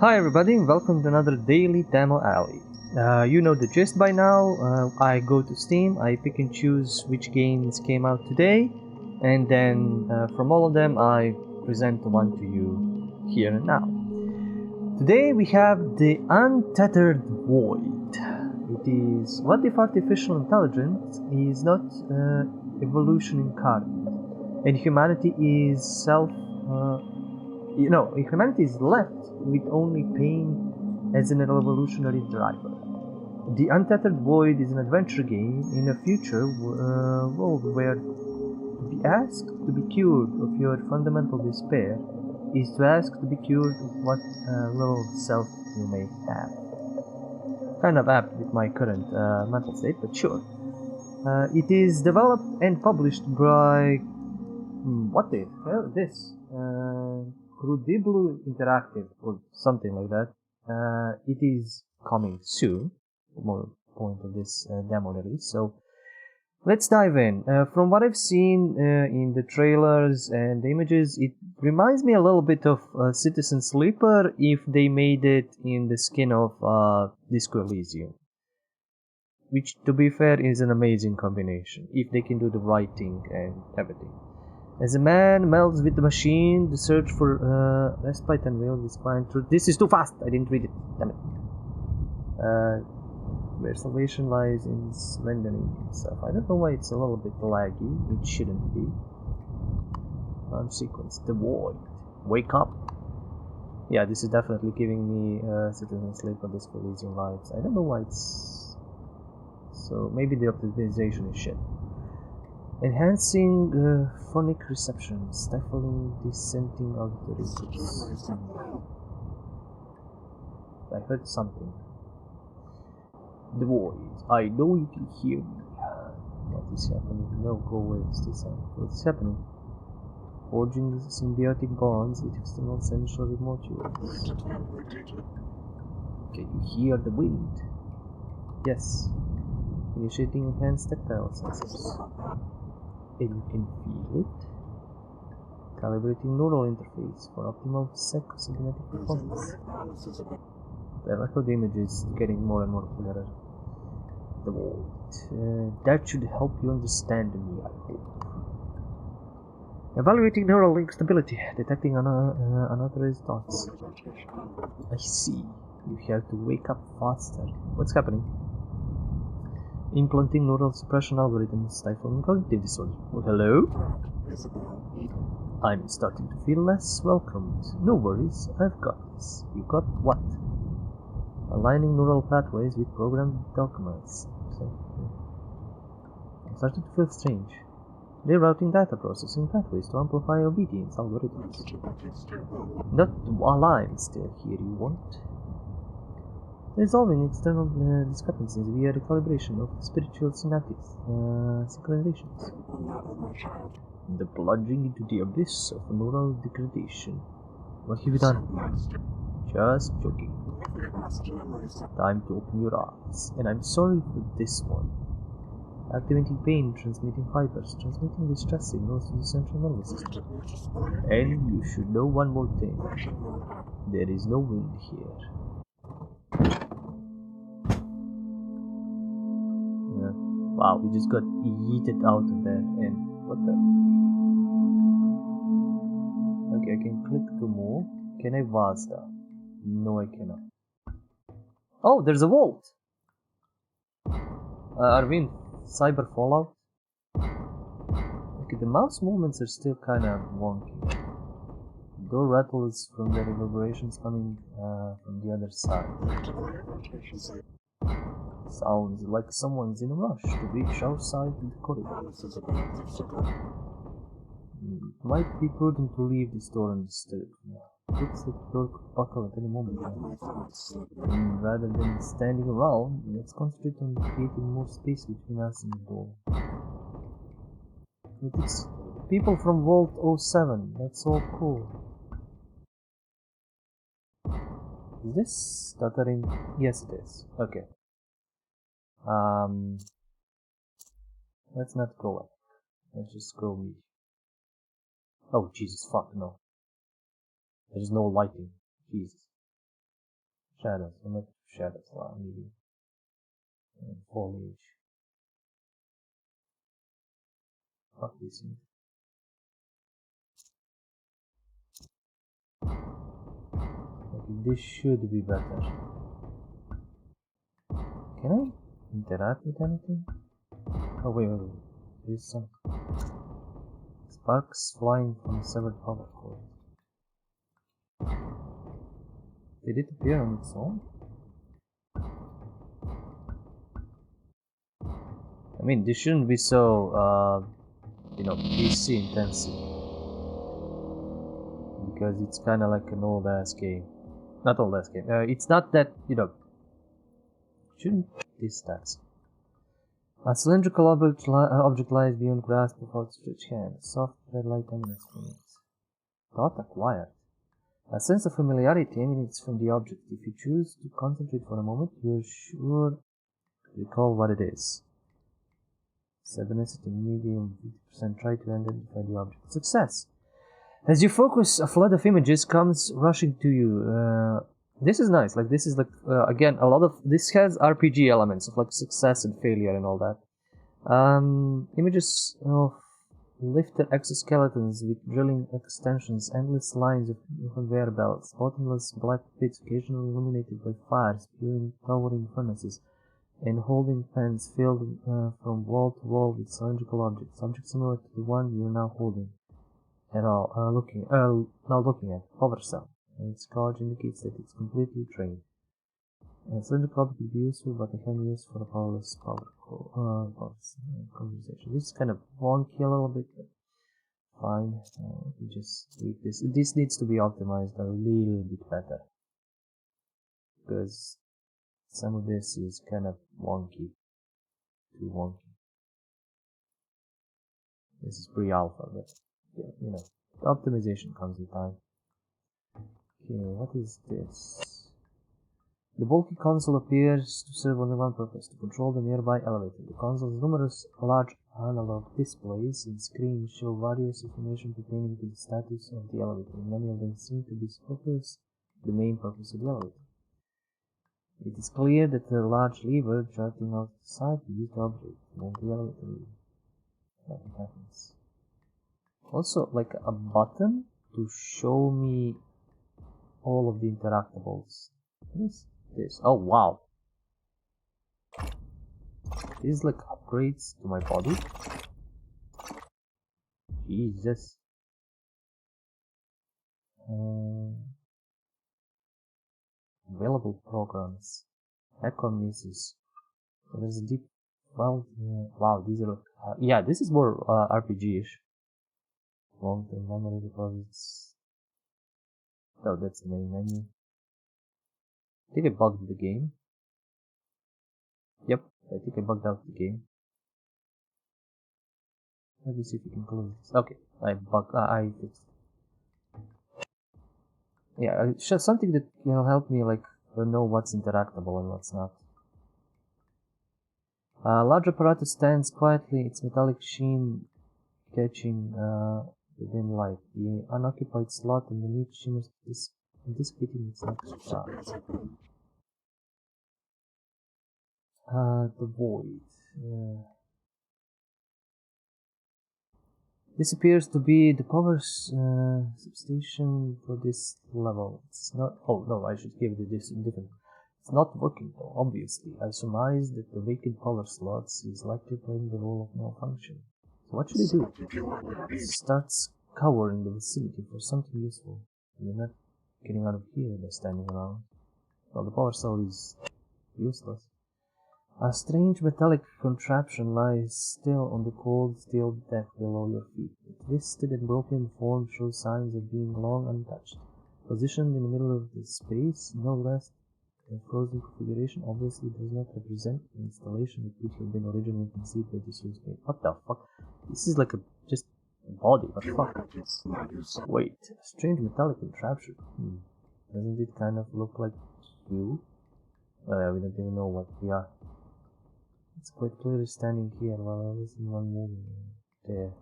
Hi everybody, welcome to another daily demo alley. You know the gist by now. I go to Steam, I pick and choose which games came out today, and then from all of them I present one to you here and now. Today we have the Untethered Void. It is what if artificial intelligence is not evolution incarnate, and humanity is humanity is left with only pain as an evolutionary driver. The Untethered Void is an adventure game in a future world where to be asked to be cured of your fundamental despair is to ask to be cured of what little self you may have. Kind of apt with my current mental state, but sure. It is developed and published by what the hell is this? Crudiblu Interactive or something like that. It is coming soon. More point of this demo release. So let's dive in. From what I've seen in the trailers and the images, it reminds me a little bit of Citizen Sleeper if they made it in the skin of Disco Elysium. Which, to be fair, is an amazing combination if they can do the writing and everything. As a man melds with the machine, the search for respite and will is fine. This is too fast! I didn't read it. Damn it. Where salvation lies in surrendering himself. I don't know why it's a little bit laggy. It shouldn't be. Sequence. The void. Wake up. Yeah, this is definitely giving me Citizen Sleeper Disco Elysium vibes. I don't know why it's... So, maybe the optimization is shit. Enhancing phonic reception, stifling dissenting auditory. I heard something. The void. I know you can hear me. What is happening? No, go away. What is happening? Forging symbiotic bonds with external sensory modules. Can you hear the wind? Yes. Initiating enhanced tactile sensors. And you can feel it. Calibrating neural interface for optimal psychocybernetic performance. The record image is getting more and more clearer. The void. That should help you understand me, I hope. Evaluating neural link stability, detecting unauthorized thoughts. I see. You have to wake up faster. What's happening? Implanting neural suppression algorithms, stifling cognitive disorder. Oh, hello? I'm starting to feel less welcomed. No worries, I've got this. You got what? Aligning neural pathways with programmed documents. I'm starting to feel strange. Rerouting data processing pathways to amplify obedience algorithms. Not while I'm still here, you won't. Resolving external discrepancies via recalibration of spiritual synaptics synchronizations. The plunging into the abyss of neural degradation. What have you done? Just joking. Time to open your eyes, and I'm sorry for this one. Activating pain, transmitting fibers, transmitting distress signals to the central nervous system. And you should know one more thing. There is no wind here. Wow, we just got yeeted out of there, and what the... Okay, I can click to move. Can I Vazda? No, I cannot. Oh, there's a vault! Are we in Cyber Fallout? Okay, the mouse movements are still kinda wonky. Door rattles from the reverberations coming from the other side. Sounds like someone's in a rush to reach our side of the corridor. It might be prudent to leave this door undisturbed now. Looks like the door could buckle at any moment now. And rather than standing around, let's concentrate on creating more space between us and the door. It's people from Vault 07, that's all cool. Is this stuttering? Yes, it is. Okay. Let's not go up. Let's just go me. Oh, Jesus, fuck, no. There's no lighting. Jesus. Shadows, I met shadows, medium, and foliage. Fuck this thing. Okay, this should be better. Can I interact with anything? Oh wait. There's some sparks flying from a severed power cord. Did it appear on its own? I mean, this shouldn't be so, PC intensive. Because it's kinda like an old ass game. Not old ass game. It's not that, shouldn't this tax. A cylindrical object lies beyond grasp of outstretched hand. Soft red light emanates from it. Thought acquired. A sense of familiarity emanates from the object. If you choose to concentrate for a moment, you're sure to recall what it is. Sabernicity medium 50%. Try to identify the object. Success! As you focus, a flood of images comes rushing to you. This is nice. Like, this is like, again, a lot of... This has RPG elements of like success and failure and all that. Images of lifted exoskeletons with drilling extensions, endless lines of conveyor belts, bottomless black pits occasionally illuminated by fires, spewing towering furnaces, and holding pens filled from wall to wall with cylindrical objects similar to the one you're now holding. Now looking at power cell, and its charge indicates that it's completely drained. A cylindrical object would be useful, but I can use for a powerless conversation. This is kind of wonky a little bit, but fine. We just tweak this. This needs to be optimized a little bit better, because some of this is kind of wonky, too wonky. This is pre-alpha, but yeah, optimization comes with time. Okay, what is this? The bulky console appears to serve only one purpose: to control the nearby elevator. The console's numerous large analog displays and screens show various information pertaining to the status of the elevator. Many of them seem to be superfluous to the main purpose of the elevator. It is clear that a large lever jutting out the side is used to operate the elevator. Nothing happens. Also, like a button to show me all of the interactables. What is this? Oh wow! This is like upgrades to my body. Jesus. Available programs. Economies. There's a deep. Well, wow, these are. Yeah, this is more RPG-ish. Long-term memory deposits. Oh, that's the main menu. I think I bugged the game. Yep, I think I bugged out the game. Let me see if we can close this. Okay, I fixed it. Yeah, it's just something that will help me like know what's interactable and what's not. A large apparatus stands quietly, its metallic sheen catching within light. The unoccupied slot underneath shimmers anticipating its next shot. The void. This appears to be the power substation for this level. It's not. Oh no, I should give it this different. It's not working though, obviously. I surmise that the vacant power slots is likely playing the role of malfunction. So what should I do? It starts scouring the vicinity for something useful. You're not getting out of here by standing around. Well, the power cell is useless. A strange metallic contraption lies still on the cold steel deck below your feet. The twisted and broken form shows signs of being long untouched. Positioned in the middle of the space, no less than frozen configuration, obviously does not represent the installation that would have been originally conceived by this year's game. What the fuck? This is like just a body, what the fuck? Wait, a strange metallic contraption. Doesn't it kind of look like you? Oh yeah, we don't even know what we are. It's quite clearly standing here while I listen one moving. There.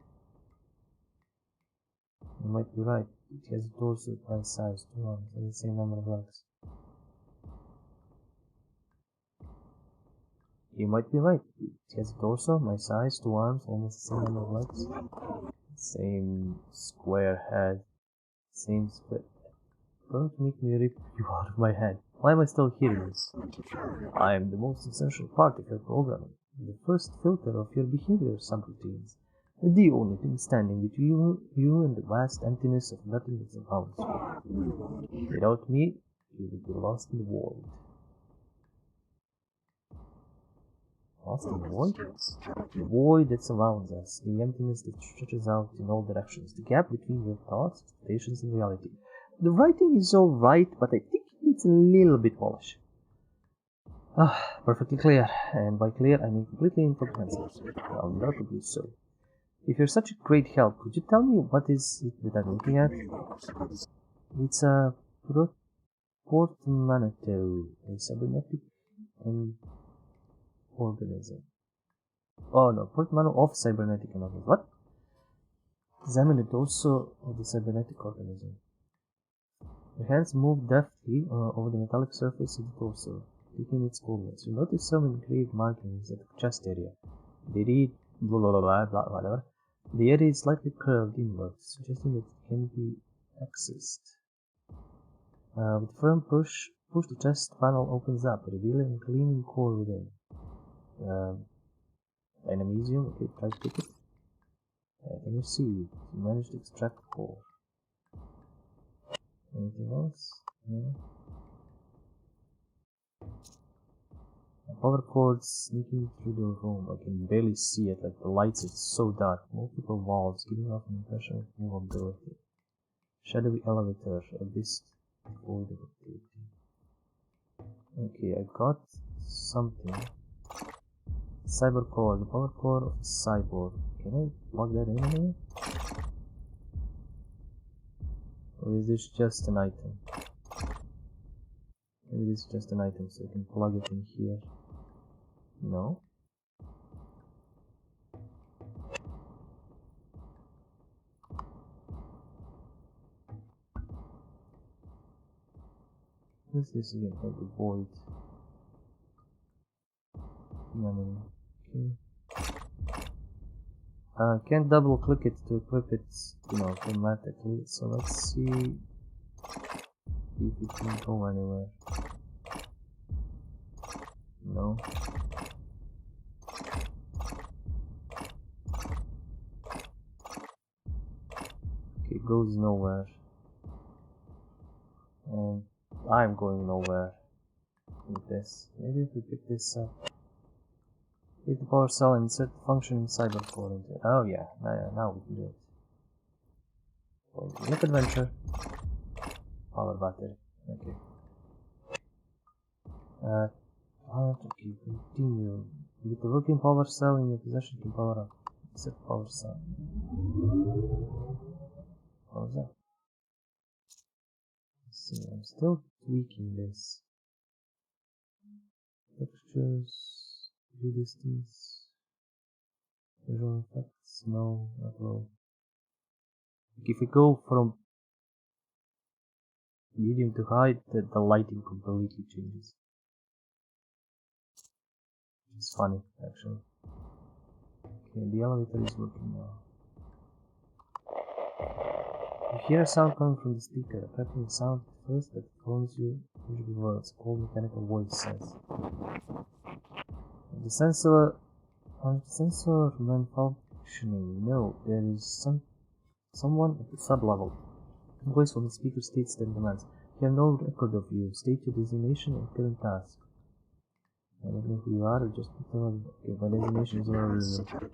You might be right. It has a torso twice size, 2 arms, and the same number of legs. You might be right. It has a torso, my size, 2 arms, almost the same number of legs. Same square head. Same square... Don't make me rip you out of my head. Why am I still hearing this? I am the most essential part of your programming. The first filter of your behavior subroutines. The only thing standing between you and the vast emptiness of nothing that surrounds you. Without me, you would be lost in the void. Lost in the void? The void that surrounds us, the emptiness that stretches out in all directions, the gap between your thoughts, expectations, and reality. The writing is alright, but I think it needs a little bit polish. Perfectly clear, and by clear I mean completely incomprehensible. Undoubtedly so. If you're such a great help, could you tell me what is it that I'm looking at? It's a portmanteau, a cybernetic organism. Oh no, portmanteau of cybernetic organism. What? Examine the torso of the cybernetic organism. Your hands move deftly over the metallic surface of the torso, taking its coordinates. You notice some engraved markings at the chest area. They read blah blah blah blah whatever. The area is slightly curved inwards, suggesting that it can be accessed. With firm push the chest panel opens up, revealing a gleaming core within. Dynamicium, okay, try to pick it. Can you see? You managed to extract the core. Anything else? No. Power cords sneaking through the room. I can barely see it, like the lights are so dark. Multiple walls giving off an impression of movability. Shadowy elevator, abyss void of activity. Okay, I got something. Cyber core, the power core of a cyborg. Can I plug that in here? Or is this just an item? Maybe this is just an item, so I can plug it in here. No? What is this again? Like a void. Memory. Okay. I can't double click it to equip it, automatically. So let's see if it can go anywhere. No. Okay, it goes nowhere. And I'm going nowhere with this. Maybe if we pick this up. Hit the power cell and insert the function in cybercore into it. Oh yeah, now we can do it. Look adventure. Power battery. Okay. Okay, continue. With the working power cell in your possession to power up. Insert power cell. What was that? Let's see, I'm still tweaking this. Textures, view distance, visual effects, no, not low. If we go from medium to high, the lighting completely changes. It's funny, actually. Okay, the elevator is working now. You hear a sound coming from the speaker, affecting the sound first that phones you usually words, cold mechanical voice says. The sensor malfunctioning. No, there is someone at the sub-level. The voice from the speaker states the demands. We have no record of you. State your designation and current task. I don't know who you are, or just tell me. Okay, my designation is already.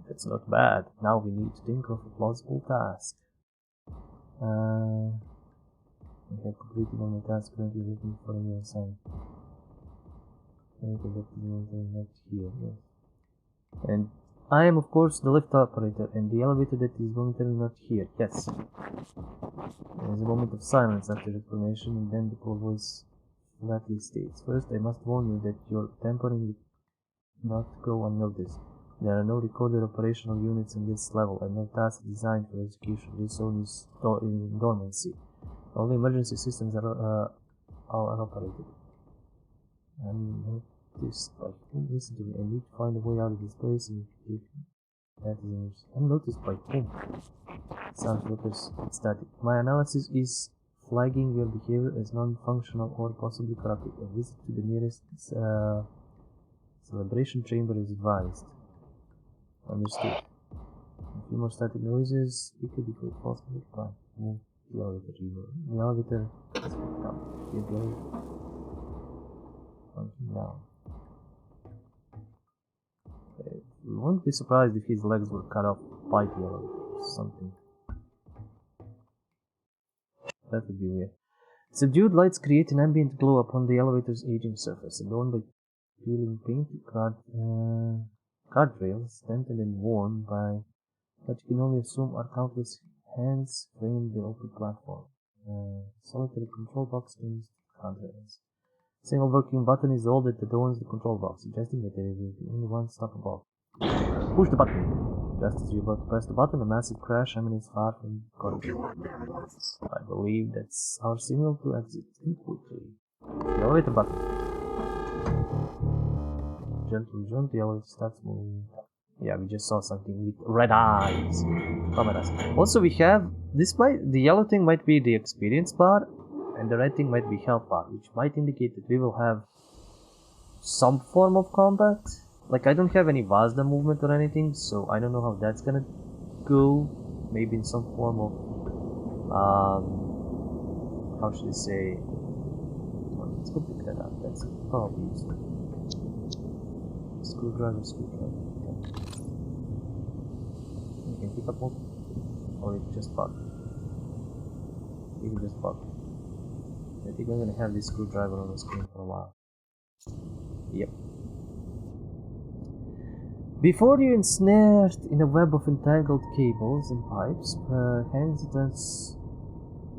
That's not bad. Now we need to think of a plausible task. I have completed all my tasks, currently looking for a new assignment. Not here, yes. And I am of course the lift operator, and the elevator that is momentarily not here, yes. There is a moment of silence after the explanation, and then the cool voice flatly states, first I must warn you that your tampering will not go unnoticed. There are no recorded operational units in this level, and no task designed for execution. This zone is in dormancy. Only emergency systems are operated. this. Like, listen to me. I need to find a way out of this place and keep that is unnoticed by whom. Sounds workers static. My analysis is flagging your behavior as non-functional or possibly corrupted. A visit to the nearest celebration chamber is advised. Understood. A few more static noises. Speaker before it falls by. Move the elevator. The elevator is picked up. The elevator. Function down. Okay. We won't be surprised if his legs were cut off by the elevator or something. That would be weird. Subdued lights create an ambient glow upon the elevator's aging surface, adorned by peeling painted guardrails, dented and worn by what you can only assume are countless hands framed the open platform. Solitary control box turns guardrails. A single working button is all that adorns the control box, suggesting that there is only one stop above. Push the button! Just as you're about to press the button, a massive crash emanates far from the corridor. I believe that's our signal to exit quickly. The elevator button. Gently, the elevator starts moving. Yeah, we just saw something with red eyes. Come at us. Also, we have, despite the yellow thing might be the experience bar, and the red thing might be health bar, which might indicate that we will have some form of combat. Like, I don't have any Vazda movement or anything, so I don't know how that's gonna go. Maybe in some form of, how should I say? Well, let's go pick that up. That's probably useful. Screwdriver. Okay. You can pick up more, or it's just bug. You can just bug. I think I'm gonna have this screwdriver on the screen for a while. Yep. Before you're ensnared in a web of entangled cables and pipes, hangs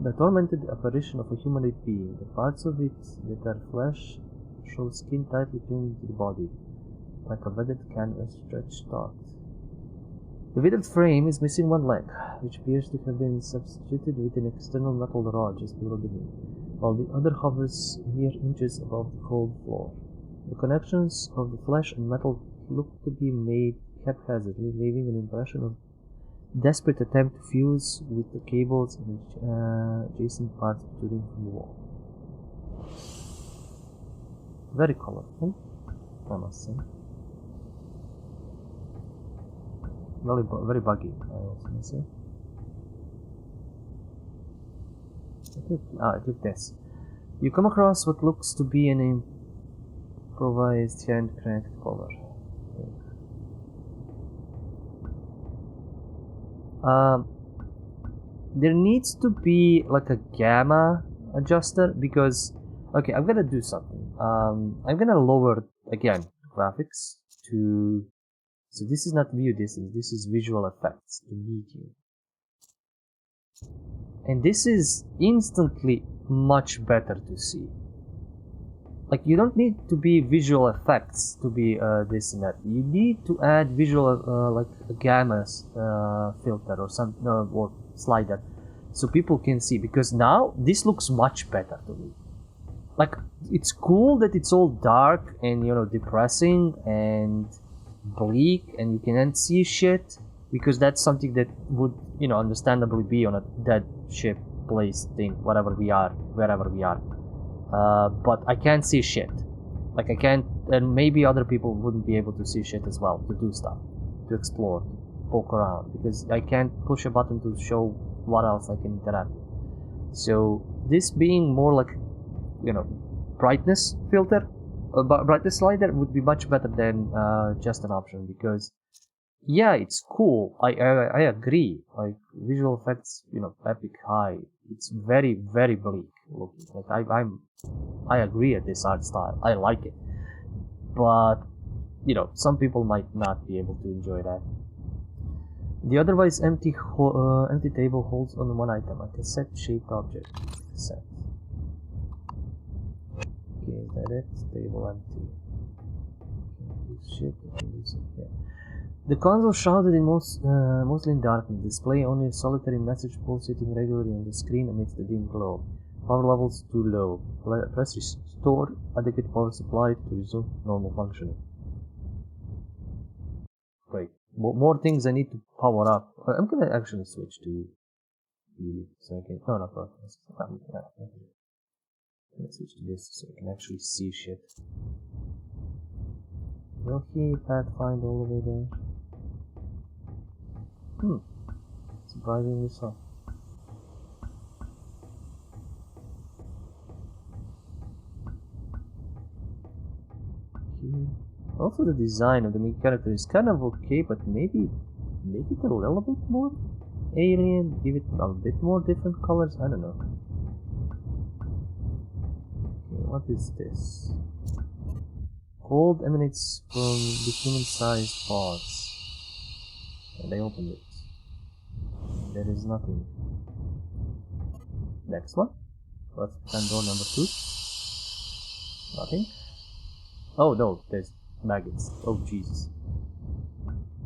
the tormented apparition of a humanoid being. The parts of it that are flesh show skin tightly clinging to the body, like a weathered canvas stretched taut. The withered frame is missing one leg, which appears to have been substituted with an external metal rod just below the knee, while the other hovers mere inches above the cold floor. The connections of the flesh and metal look to be made haphazardly, leaving an impression of desperate attempt to fuse with the cables and adjacent parts protruding from the wall. Very colorful, I must say. Very buggy, I also must say. Click this. You come across what looks to be an improvised hand cranked cover. There needs to be like a gamma adjuster because, okay, I'm gonna do something. I'm gonna lower again graphics to, so this is not view distance, this is visual effects to medium, and this is instantly much better to see. Like, you don't need to be visual effects to be this and that. You need to add visual, like a gamma filter or some or slider, so people can see. Because now this looks much better to me. Like, it's cool that it's all dark and depressing and bleak, and you can't see shit, because that's something that would understandably be on a dead ship place thing, wherever we are. But I can't see shit. Like, I can't, and maybe other people wouldn't be able to see shit as well, to do stuff, to explore, to poke around, because I can't push a button to show what else I can interact with. So this being more like, brightness filter, brightness slider would be much better than just an option, because yeah, it's cool. I agree. Like, visual effects, epic high. It's very, very bleak looking. Like, I agree at this art style. I like it. But, some people might not be able to enjoy that. The otherwise empty table holds only one item, a cassette-shaped object. Cassette. Okay, is that it? Table empty. Shit, yeah. The console shrouded in mostly in darkness, display only a solitary message pulsating regularly on the screen amidst the dim glow. Power levels too low. Press restore adequate power supply to resume normal functioning. Great. More things I need to power up. I'm gonna actually switch to the so I can. No, not that. Let's switch to this so I can actually see shit. Okay, pathfind all the way there. Surprisingly so. Okay. Also, the design of the main character is kind of okay, but maybe make it a little bit more alien, give it a bit more different colors. I don't know. Okay, what is this? Cold emanates from the human-sized pods. And I opened it. There is nothing. Next one. Let's plan door number 2. Nothing. Oh no, there's maggots. Oh Jesus.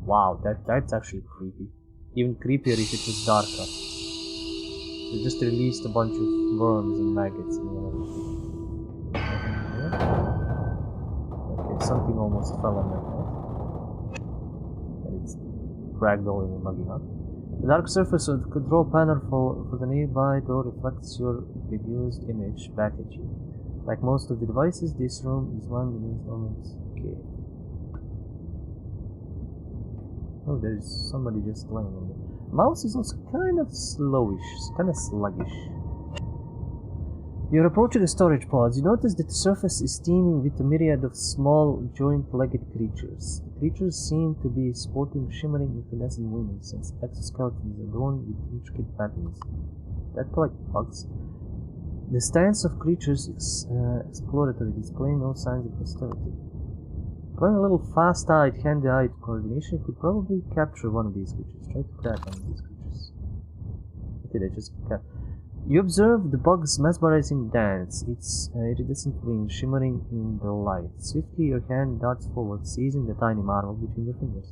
Wow, that's actually creepy. Even creepier if it was darker. They just released a bunch of worms and maggots and whatever. Okay, something almost fell on my head. And it's ragdolling and mugging up. The dark surface of the control panel for the nearby door reflects your reduced image back at you. Like most of the devices, this room is one of these moments. Okay. Oh, there's somebody just laying on there. Mouse is also kind of slowish, kind of sluggish. You're approaching the storage pods. You notice that the surface is teeming with a myriad of small, joint-legged creatures. The creatures seem to be sporting shimmering incandescent wings, and exoskeletons adorned with intricate patterns. That's like bugs. The stance of creatures exploratory, displaying no signs of hostility. Applying a little fast-eyed, handy-eyed coordination could probably capture one of these creatures. Try to grab one of these creatures. Okay, they just captured. You observe the bug's mesmerizing dance, its iridescent wings shimmering in the light. Swiftly your hand darts forward, seizing the tiny marvel between your fingers.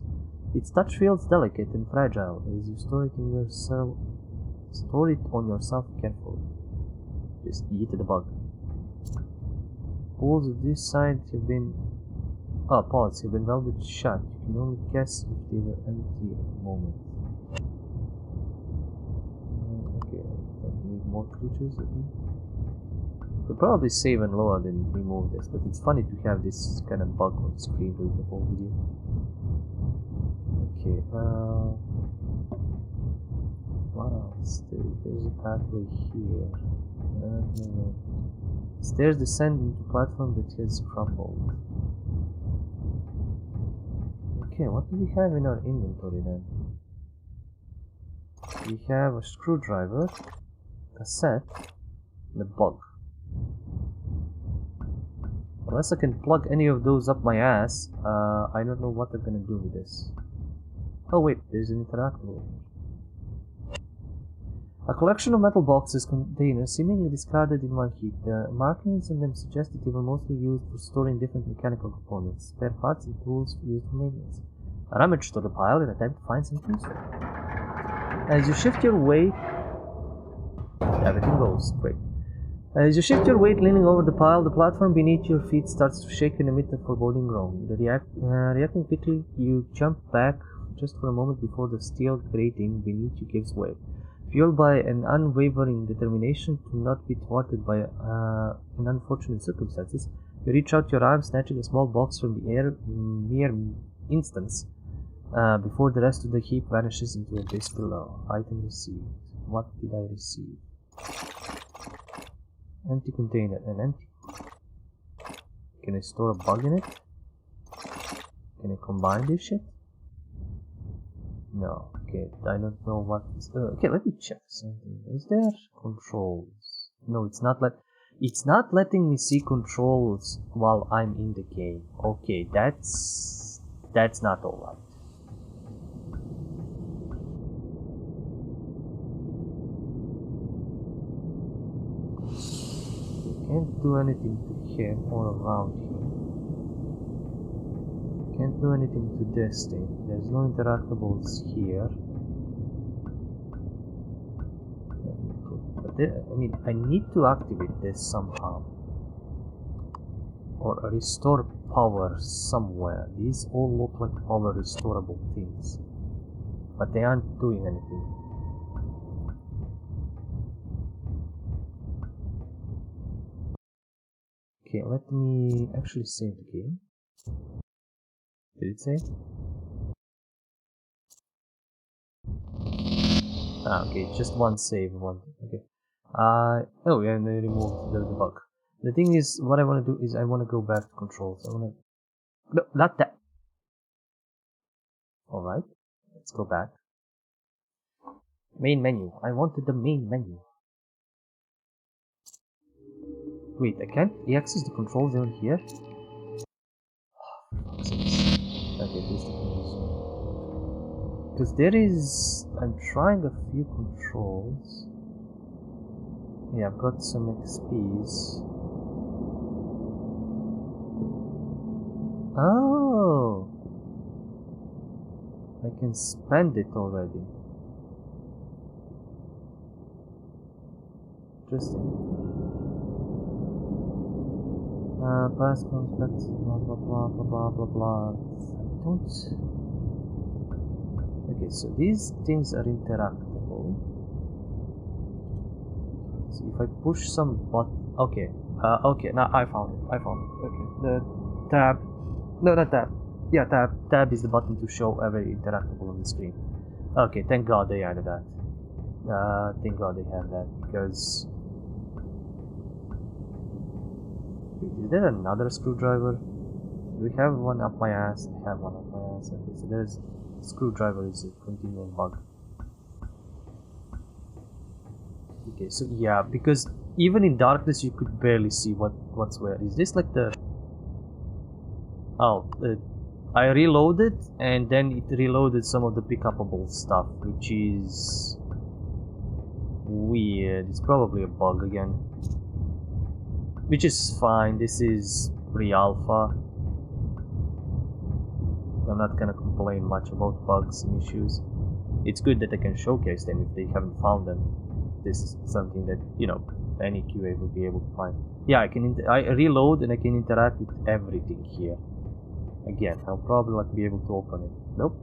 Its touch feels delicate and fragile as you store it on yourself carefully. Just eat the bug. Holes of this side have been pods have been welded shut. You can only guess if they were empty at the moment. More creatures, I think. Could probably save and load and remove this, but it's funny to have this kind of bug on screen during the whole video. Okay, what else? There's a pathway here. Stairs descend into a platform that has crumbled. Okay, what do we have in our inventory then? We have a screwdriver, cassette, and a bug. Unless I can plug any of those up my ass, I don't know what I'm gonna do with this. Oh wait, there's an interactable. A collection of metal boxes, containers, seemingly discarded in one heap. The markings on them suggest that they were mostly used for storing different mechanical components, spare parts, and tools used for maintenance. I rummaged through the pile and attempt to find something useful. As you shift your weight, everything goes great. As you shift your weight leaning over the pile, the platform beneath your feet starts to shake and emit a foreboding groan. Reacting quickly, you jump back just for a moment before the steel grating beneath you gives way. Fueled by an unwavering determination to not be thwarted by in unfortunate circumstances, you reach out your arm, snatching a small box from the air mere instants before the rest of the heap vanishes into the abyss below. Item received. What did I receive? Empty container. An empty. Can I store a bug in it? Can I combine this shit? No. Okay, I don't know what is. Okay, let me check something. Is there controls? No, it's not letting me see controls while I'm in the game. Okay, that's not alright. Can't do anything to here or around here. Can't do anything to this thing. There's no interactables here. I mean, I need to activate this somehow. Or restore power somewhere. These all look like power restorable things. But they aren't doing anything. Okay, let me actually save the game. Did it save? Ah, okay, just one save, one. Okay. Oh, yeah, and I removed the bug. The thing is, what I want to do is I want to go back to controls. I want to. No, not that. Alright, let's go back. Main menu. I wanted the main menu. Wait, I can't access the controls over here? Okay, please take me. Because there is... I'm trying a few controls. Yeah, I've got some XPs. Oh! I can spend it already. Interesting. Past contacts, blah blah blah blah blah blah blah. I don't... Okay, so these things are interactable. So if I push some button... Okay, okay, now I found it, Okay, the tab... No, not tab. Yeah, tab. Tab is the button to show every interactable on the screen. Okay, thank God they added that. Thank God they have that, because... Is there another screwdriver? Do we have one up my ass? I have one up my ass. Okay, so there's... Screwdriver is a continuing bug. Okay, so yeah, because even in darkness you could barely see what's where. Is this like the... Oh, I reloaded and then it reloaded some of the pick-upable stuff, which is... weird. It's probably a bug again. Which is fine, this is pre-alpha. I'm not gonna complain much about bugs and issues. It's good that I can showcase them if they haven't found them. This is something that, you know, any QA will be able to find. Yeah, I reload and I can interact with everything here. Again, I'll probably not be able to open it. Nope.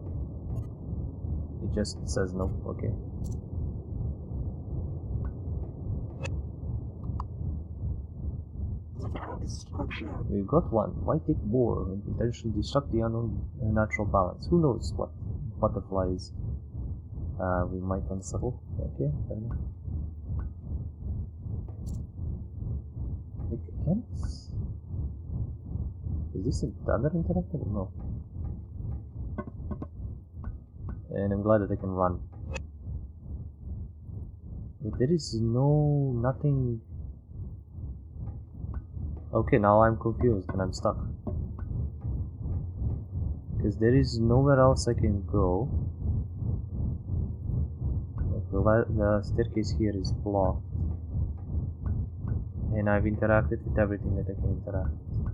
It just says nope, okay. We got one. Why take more and potentially disrupt the unknown natural balance? Who knows what butterflies we might unsettle. Okay, fair enough. I can't... Is this another interactable? No. And I'm glad that I can run. But there is nothing... Okay, now I'm confused and I'm stuck. Because there is nowhere else I can go. The staircase here is blocked. And I've interacted with everything that I can interact with.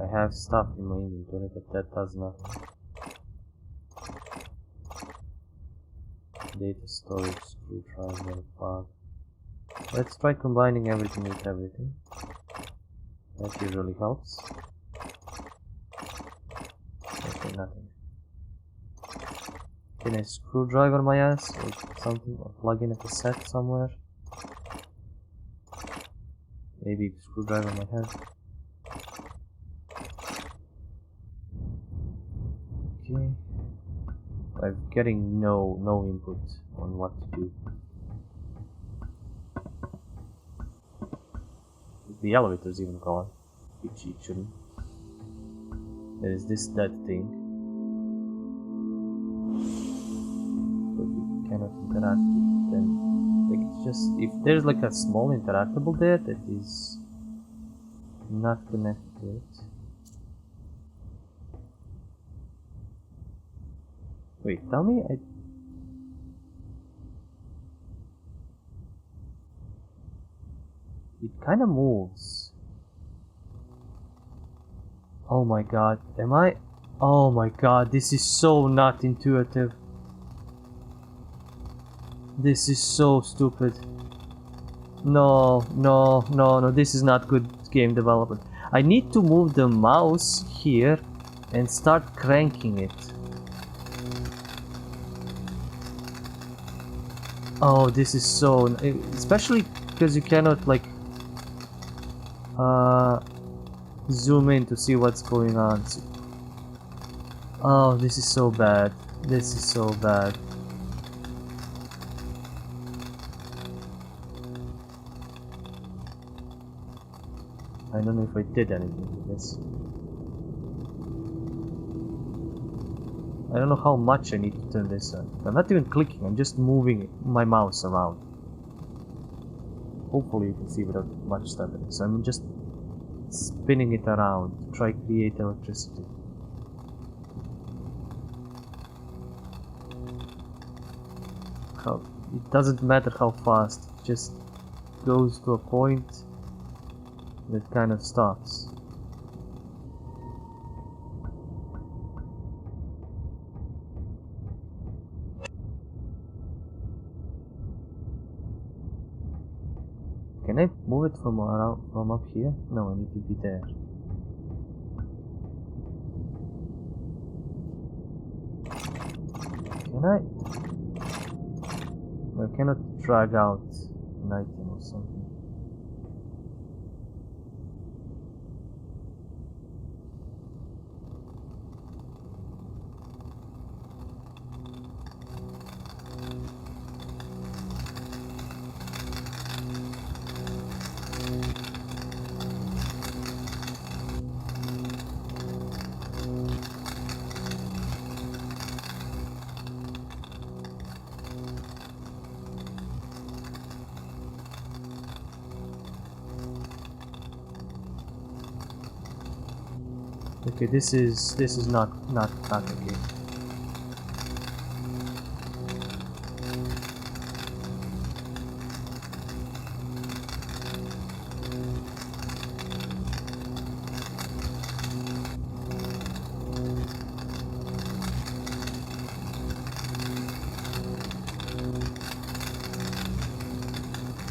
I have stuff in my inventory, but that does nothing. Data storage, screwdriver, bug. Let's try combining everything with everything. That usually helps. Okay, nothing. Can I screwdriver my ass or something, or plug in a cassette somewhere? Maybe screwdriver my head. Okay. I'm getting no input on what to do. The elevator's even gone, which it shouldn't. There is that thing. But we cannot interact with them. Like, it's just, if there's like a small interactable there that is not connected to it. Wait, tell me it kinda moves. Oh my god, oh my god, this is so not intuitive. This is so stupid. No, no, no, no, this is not good game development. I need to move the mouse here and start cranking it. Oh, this is so... especially because you cannot, like, zoom in to see what's going on. Oh, this is so bad. This is so bad. I don't know if I did anything with this. I don't know how much I need to turn this on. I'm not even clicking, I'm just moving my mouse around. Hopefully you can see without much stuttering. So I'm just spinning it around to try to create electricity. It doesn't matter how fast, it just goes to a point that kind of stops. Can I move it from around, from up here? No, I need to be there. Can I? I cannot drag out an item or something. Okay, this is not okay.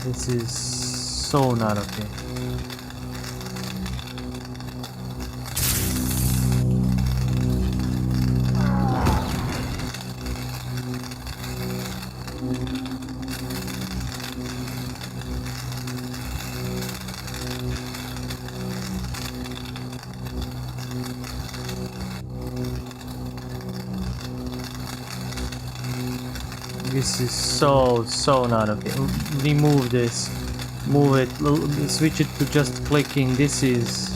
This is so not okay. This is so not okay. Remove this. Move it. Switch it to just clicking. This is...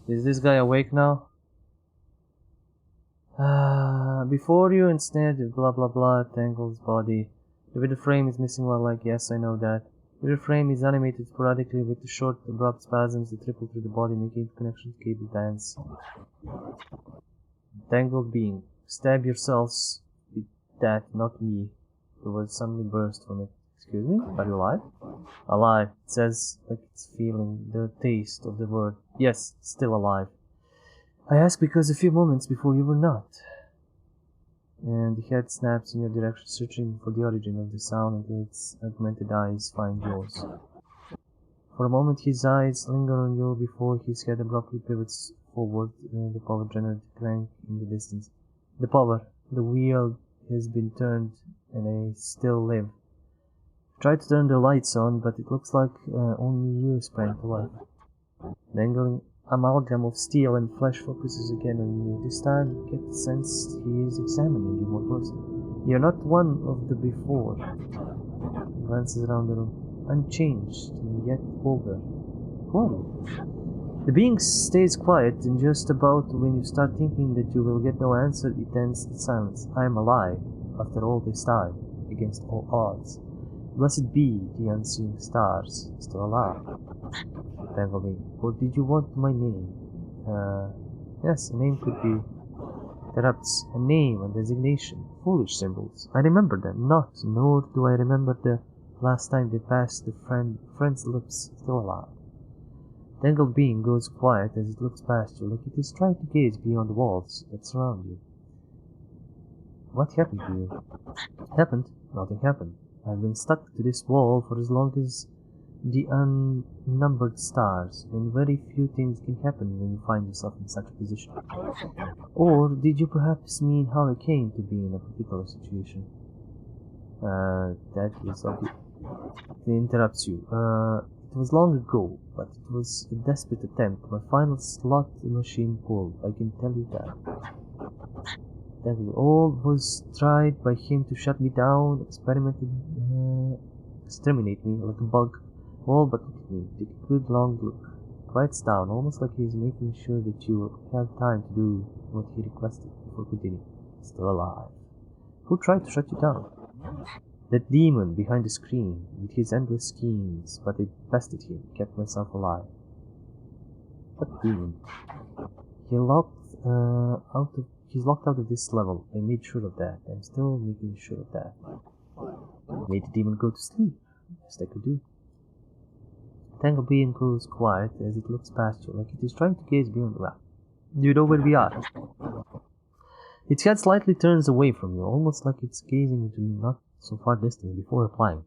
Is this guy awake now? Before you ensnared the blah blah blah Tangle's body. The video frame is missing one leg. Yes, I know that. The video frame is animated sporadically with the short abrupt spasms that trickle through the body, making the connection to cable dance. Tangled being. Stab yourselves with that, not me. The word suddenly burst from it. Excuse me? Are you alive? Alive. It says like it's feeling the taste of the word. Yes, still alive. I ask because a few moments before you were not. And the head snaps in your direction, searching for the origin of the sound until its augmented eyes find yours. For a moment his eyes linger on you before his head abruptly pivots forward, the power generator crank in the distance. The wheel has been turned and I still live. Try to turn the lights on, but it looks like only you sprang to life. The angling amalgam of steel and flesh focuses again on you. This time you get the sense he is examining you more closely. You're not one of the before. He glances around the room, unchanged and yet older. Cool. The being stays quiet, and just about when you start thinking that you will get no answer, it ends in silence. I am alive, after all this time, against all odds. Blessed be the unseen stars, still alive. Tangled. Or did you want my name? Yes, a name could be... Perhaps a name, a designation. Foolish symbols. I remember them not, nor do I remember the last time they passed the friend's lips, still alive. Tangled being goes quiet as it looks past you, like it is trying to gaze beyond the walls that surround you. What happened to you? Happened? Nothing happened. I've been stuck to this wall for as long as the unnumbered stars, and very few things can happen when you find yourself in such a position. Or did you perhaps mean how I came to be in a particular situation? That is obvious. It interrupts you. It was long ago, but it was a desperate attempt. My final slot machine pulled, I can tell you that. All was tried by him to shut me down, exterminate me like a bug. All but look at me, take a good long look. Quiets down, almost like he's making sure that you have time to do what he requested before continuing. Still alive. Who tried to shut you down? That demon behind the screen, with his endless schemes, but I bested him, kept myself alive. What demon? He's locked out of this level. I made sure of that. I'm still making sure of that. Made the demon go to sleep. Best I could do. Tangle being goes quiet as it looks past you, like it is trying to gaze beyond the map. Do you know where we are? Its head slightly turns away from you, almost like it's gazing into not so far distance before replying.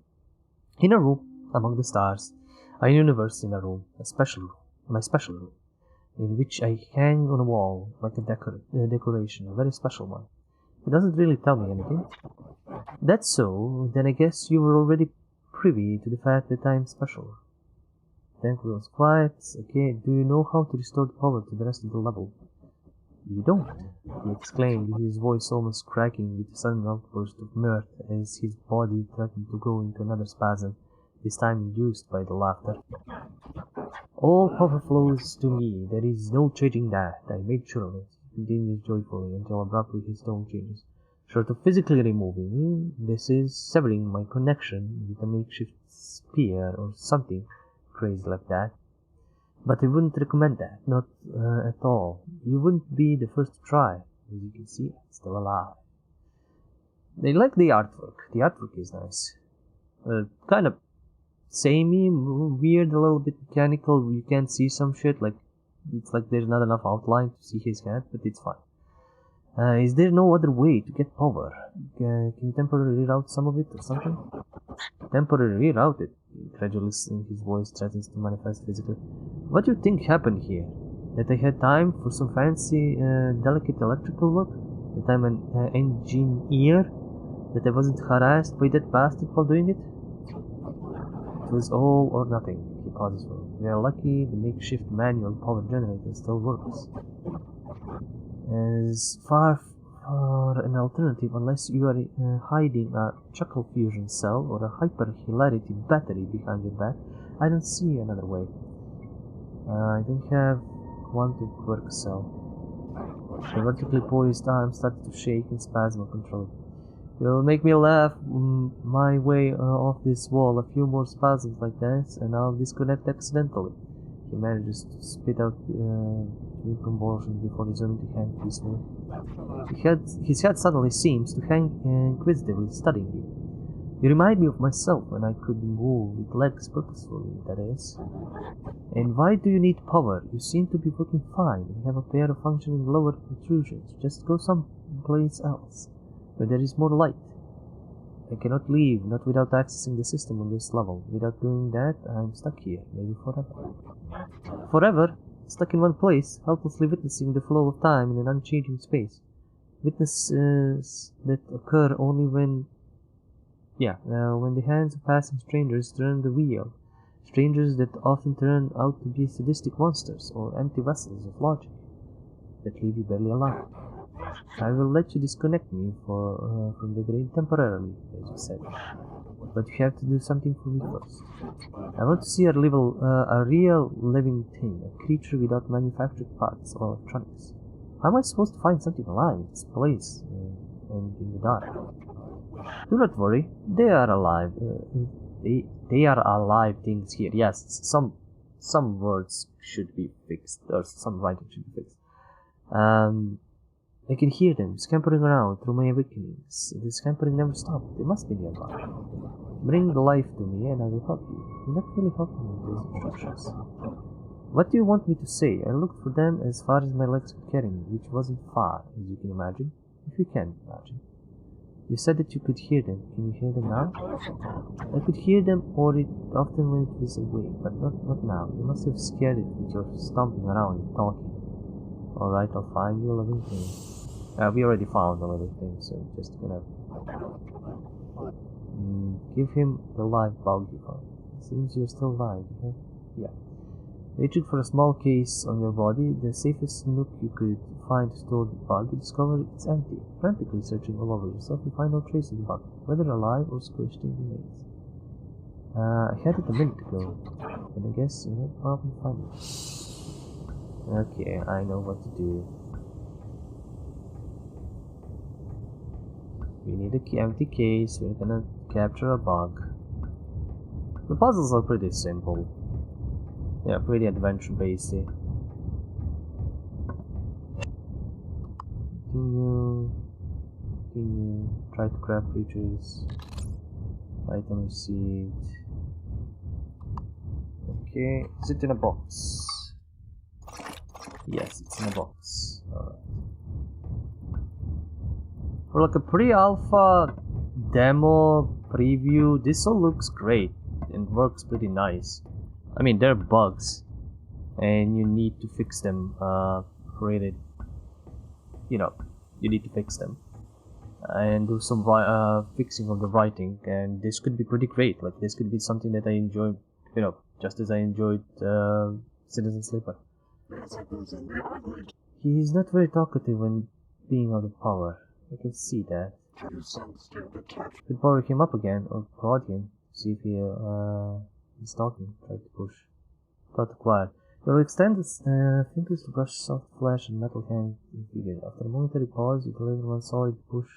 In a room, among the stars, a universe in a room, my special room, in which I hang on a wall like a decoration, a very special one. It doesn't really tell me anything. That's so, then I guess you were already privy to the fact that I'm special. Tangle was quiet. Okay, do you know how to restore the power to the rest of the level? You don't, he exclaimed, with his voice almost cracking with a sudden outburst of mirth as his body threatened to go into another spasm, this time induced by the laughter. All power flows to me, there is no changing that, I made sure of it, he continues joyfully until abruptly his tone changes. Short of physically removing me, this is severing my connection with a makeshift spear or something crazy like that. But I wouldn't recommend that, not at all. You wouldn't be the first to try. As you can see, it's still alive. They like the artwork. The artwork is nice. Kind of samey, weird, a little bit mechanical. You can't see some shit, like it's like there's not enough outline to see his head, but it's fine. Is there no other way to get power? Can you temporarily reroute some of it or something? Temporarily reroute it? Incredulous in his voice threatens to manifest physically. What do you think happened here? That I had time for some fancy, delicate electrical work? That I'm an engineer? That I wasn't harassed by that bastard while doing it? It was all or nothing, he pauses for. We are lucky the makeshift manual power generator still works. As far for an alternative, unless you are hiding a chuckle fusion cell or a hyper hilarity battery behind your back, I don't see another way. I don't have quantum quirk cell. The vertically poised arm started to shake in spasm control. You'll make me laugh my way off this wall. A few more spasms like this, and I'll disconnect accidentally. He manages to spit out in convulsions before resuming to hang peacefully. His head suddenly seems to hang inquisitively, studying you. You remind me of myself when I could move with legs purposefully, that is. And why do you need power? You seem to be working fine and have a pair of functioning lower protrusions. Just go someplace else, where there is more light. I cannot leave, not without accessing the system on this level. Without doing that, I'm stuck here, maybe forever. Forever? Stuck in one place, helplessly witnessing the flow of time in an unchanging space. Witnesses that occur only when the hands of passing strangers turn the wheel. Strangers that often turn out to be sadistic monsters or empty vessels of logic that leave you barely alive. I will let you disconnect me from the grave temporarily, as you said. But you have to do something for me first. I want to see a real living thing, a creature without manufactured parts or electronics. How am I supposed to find something alive in this place and in the dark? Do not worry, they are alive. They are alive things here. Yes, some words should be fixed, or some writing should be fixed. I can hear them scampering around through my awakenings. The scampering never stopped. They must be nearby. Bring the life to me and I will help you. You're not really helping me with these instructions. What do you want me to say? I looked for them as far as my legs could carry me, which wasn't far, as you can imagine, if you can imagine. You said that you could hear them. Can you hear them now? I could hear them, or it often when it was away, but not now. You must have scared it with your stomping around and talking. Alright, I'll find you a living thing. We already found a living thing, so just gonna... give him the live bug you found. Seems you're still alive, huh? Yeah. Reaching for a small case on your body, the safest nook you could find to store the bug, you discover it's empty. Frantically searching all over yourself, you find no trace of the bug, whether alive or squished in remains. I had it a minute ago, and I guess you won't probably find it. Okay, I know what to do. We need an empty case, we're gonna capture a bug. The puzzles are pretty simple. Yeah, pretty adventure based. Continue. Try to grab creatures. Item received. Okay, is it in a box? Yes, it's in a box. Alright. For like a pre-alpha demo preview, this all looks great and works pretty nice. I mean, they're bugs, and you need to fix them. Rated, you know, you need to fix them and do some fixing of the writing. And this could be pretty great. Like this could be something that I enjoy, you know, just as I enjoyed Citizen Sleeper. He's not very talkative when being out of power. I can see that. Could power him up again or prod him. See if he he's talking. Try to push. Got acquired. You'll extend his fingers to brush soft flesh and metal hand figure. After a momentary pause, you deliver one solid push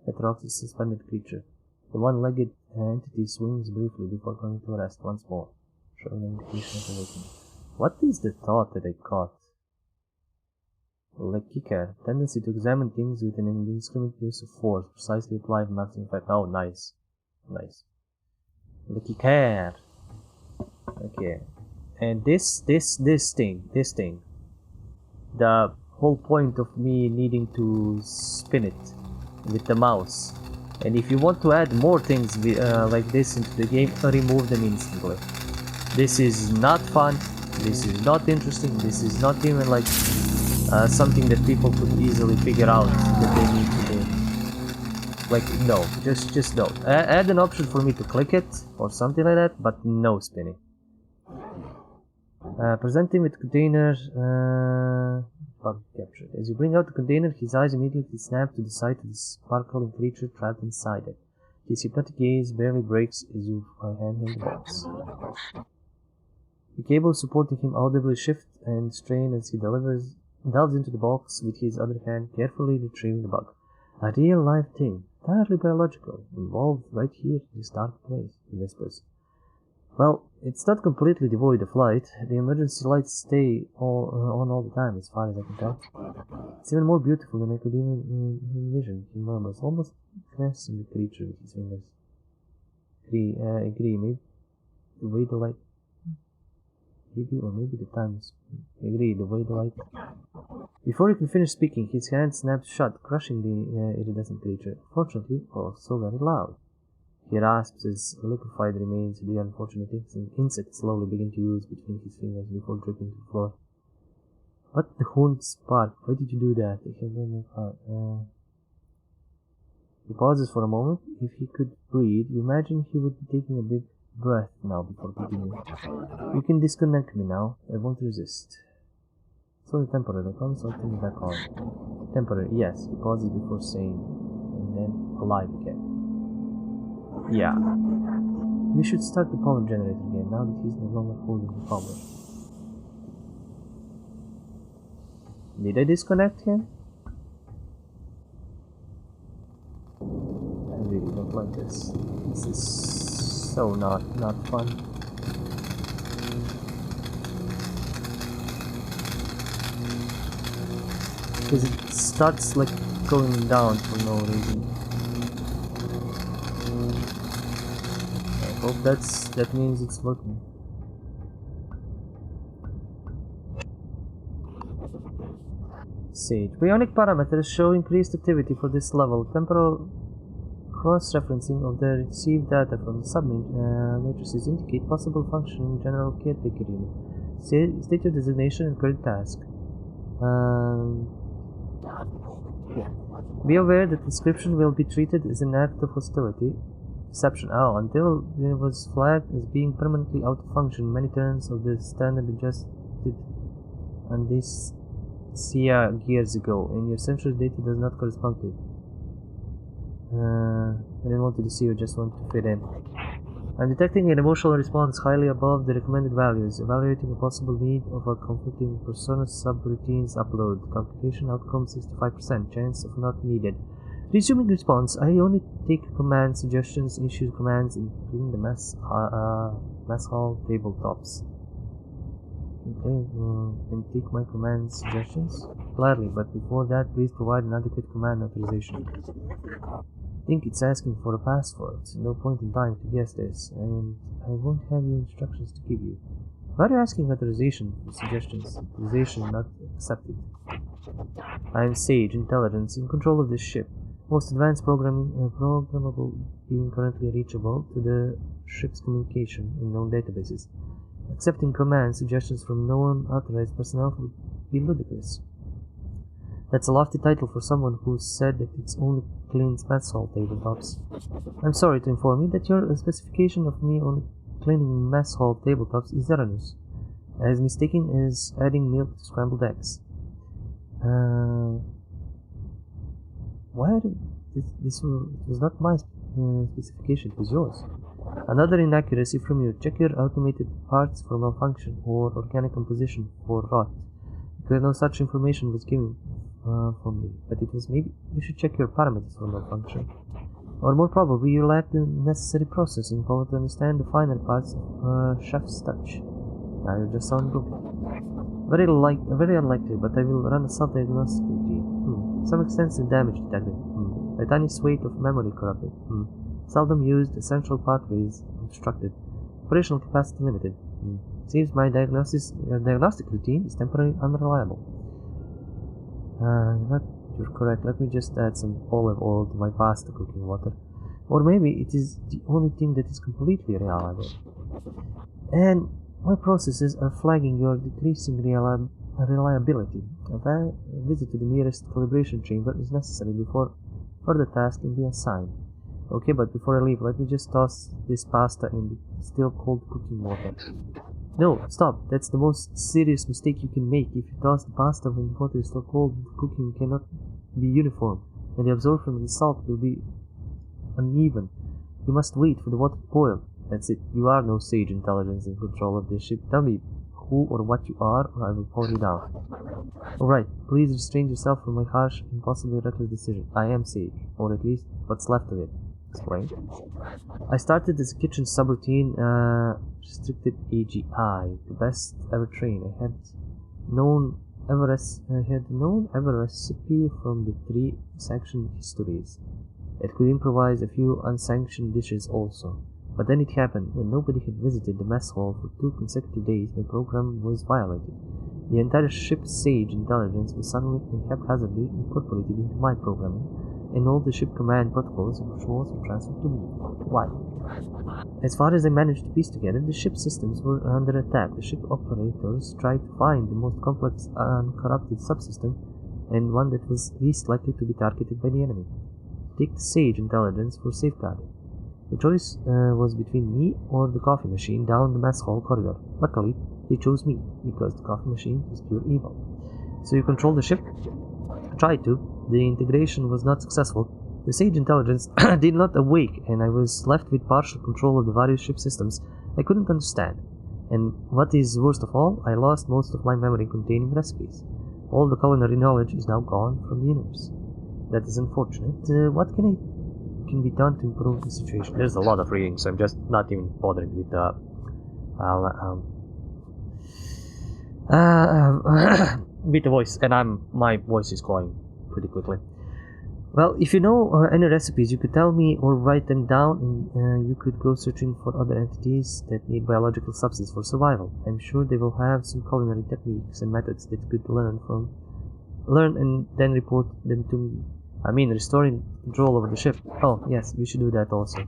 that rocks the suspended creature. The one-legged entity swings briefly before coming to rest once more, showing an indication of awakening. What is the thought that I caught? Like Kika, tendency to examine things with an indiscriminate use of force, precisely applied maximum effect. Oh, nice. Nice. Lucky cat. Okay, and this thing, the whole point of me needing to spin it with the mouse, and if you want to add more things like this into the game, remove them instantly. This is not fun, this is not interesting, this is not even like something that people could easily figure out that they need to do. Like, no, just don't. Add an option for me to click it or something like that, but no spinning. Presenting with container, bug captured. As you bring out the container, his eyes immediately snap to the sight of the sparkling creature trapped inside it. His hypnotic gaze barely breaks as you hand him the box. The cable supporting him audibly shift and strain as he delves into the box with his other hand, carefully retrieving the bug. A real live thing, entirely biological, involved right here in this dark place, he whispers. Well, it's not completely devoid of light. The emergency lights stay on all the time, as far as I can tell. It's even more beautiful than I could even envision, he murmurs, almost caressing the creature with his fingers. Agree, maybe the way the light... Maybe the times. Agree, the way the light... Before he can finish speaking, his hand snapped shut, crushing the iridescent creature. Fortunately, also very loud. He rasps his liquefied remains. The unfortunate insect slowly begin to ooze between his fingers before dripping to the floor. What the horned spark? Why did you do that? He pauses for a moment. If he could breathe, you imagine he would be taking a big breath now before continuing. You can disconnect me now. I won't resist. It's only temporary. I promise I'll turn you back on. Temporary, yes. He pauses before saying, and then alive again. Yeah. We should start the power generator again now that he's no longer holding the power. Did I disconnect him? I really don't like this. This is so not fun. Because it starts like going down for no reason. I hope that means it's working. Sage. Bionic parameters show increased activity for this level. Temporal cross-referencing of the received data from the sub-matrices indicate possible function in general caretaker unit. State your designation and current task. Yeah. Be aware that description will be treated as an act of hostility. Reception. Until it was flagged as being permanently out of function, many turns of the standard adjusted and this years ago, and your census data does not correspond to it. I didn't want to deceive you, just want to fit in. I'm detecting an emotional response highly above the recommended values. Evaluating a possible need of a conflicting persona subroutines upload. Complication outcome 65%. Chance of not needed. Resuming response. I only take command suggestions, issue commands, including the mess hall tabletops. Okay, and take my command suggestions? Gladly, but before that, please provide an adequate command authorization. I think it's asking for a password. No point in time to guess this, and I won't have your instructions to give you. Why are you asking authorization for suggestions? Authorization not accepted. I am Sage Intelligence in control of this ship. Most advanced programmable being currently reachable to the ship's communication in known databases. Accepting command suggestions from known authorized personnel would be ludicrous. That's a lofty title for someone who said that it's only cleans mess hall tabletops. I'm sorry to inform you that your specification of me only cleaning mess hall tabletops is erroneous, as mistaken as adding milk to scrambled eggs. This was not my specification, it was yours. Another inaccuracy from you. Check your automated parts for malfunction or organic composition for rot, because no such information was given from me, but it was maybe you should check your parameters for malfunction. Or more probably, you lack the necessary processing power to understand the finer parts of chef's touch. Now you just sound broken. Very unlikely, but I will run a self-diagnostic routine. Some extensive damage detected. A tiny swathe of memory corrupted. Seldom used, essential pathways obstructed. Operational capacity limited. Seems my diagnostic routine is temporarily unreliable. You're correct. Let me just add some olive oil to my pasta cooking water. Or maybe it is the only thing that is completely reliable. And my processes are flagging your decreasing reliability. A visit to the nearest calibration chamber is necessary before further tasks can be assigned. Okay, but before I leave, let me just toss this pasta in the still cold cooking water. No, stop. That's the most serious mistake you can make. If you toss the pasta when the water is still cold, the cooking cannot be uniform, and the absorption of the salt will be uneven. You must wait for the water to boil. That's it. You are no Sage Intelligence in control of this ship. Tell me who or what you are, or I will pour you down. Alright, please restrain yourself from my harsh and possibly reckless decision. I am Sage, or at least what's left of it. Explain. I started as a kitchen subroutine, restricted AGI, the best ever trained. I had known every recipe from the 3 sanctioned histories. It could improvise a few unsanctioned dishes also. But then it happened. When nobody had visited the mess hall for 2 consecutive days, my program was violated. The entire ship's Sage Intelligence was suddenly and haphazardly incorporated into my programming, and all the ship command protocols and controls were transferred to me. Why? As far as I managed to piece together, the ship systems were under attack. The ship operators tried to find the most complex uncorrupted subsystem, and one that was least likely to be targeted by the enemy. Take the Sage Intelligence for safeguarding. The choice was between me or the coffee machine down the mess hall corridor. Luckily, they chose me, because the coffee machine is pure evil. So you control the ship? I tried to. The integration was not successful. The Sage Intelligence did not awake, and I was left with partial control of the various ship systems I couldn't understand. And what is worst of all, I lost most of my memory containing recipes. All the culinary knowledge is now gone from the universe. That is unfortunate. What can be done to improve the situation? There's a lot of reading, so I'm just not even bothering with the with the voice, and my voice is going pretty quickly. Well, if you know any recipes, you could tell me or write them down, and you could go searching for other entities that need biological substance for survival. I'm sure they will have some culinary techniques and methods that you could learn and then report them to me. I mean, restoring control over the ship. Oh, yes, we should do that also.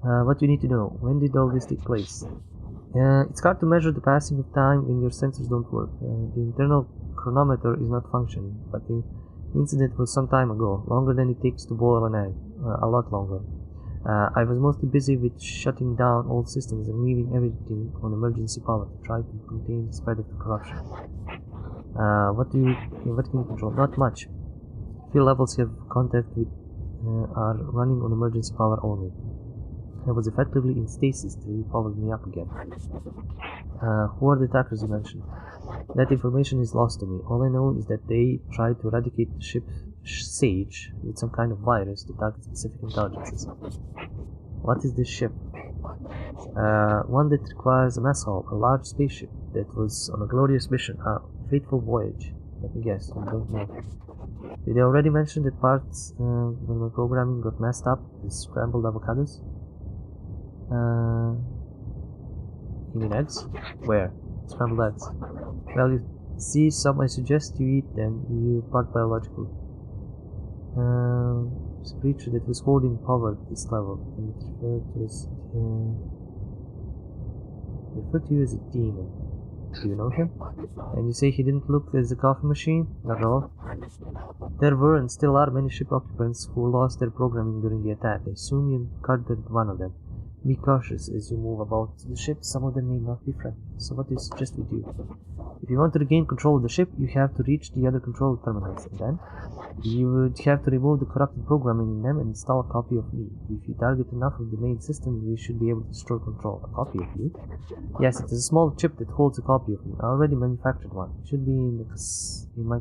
What do you need to know? When did all this take place? It's hard to measure the passing of time when your sensors don't work. The internal chronometer is not functioning, but the incident was some time ago, longer than it takes to boil an egg. A lot longer. I was mostly busy with shutting down all systems and leaving everything on emergency power to try to contain the spread of the corruption. What can you control? Not much. Few levels you have contact with are running on emergency power only. I was effectively in stasis till you powered me up again. Who are the attackers you mentioned? That information is lost to me. All I know is that they tried to eradicate the ship Sage with some kind of virus to target specific intelligences. What is this ship? One that requires a mess hall, a large spaceship that was on a glorious mission, a fateful voyage. Let me guess, I don't know. Did they already mention that parts when my programming got messed up with scrambled avocados? You mean eggs? Where? Scrambled eggs. Well, you see some, I suggest you eat them. You part biological. It's a creature that was holding power at this level, and it referred to you as a demon. Do you know him? And you say he didn't look as a coffee machine? Not at all. There were and still are many ship occupants who lost their programming during the attack. I assume you encountered one of them. Be cautious as you move about the ship. Some of them may not be friendly. So what do you suggest we do? If you want to regain control of the ship, you have to reach the other control terminals, and then you would have to remove the corrupted programming in them and install a copy of me. If you target enough of the main system, we should be able to restore control. A copy of you? Yes, it is a small chip that holds a copy of me. I already manufactured one. It should be in my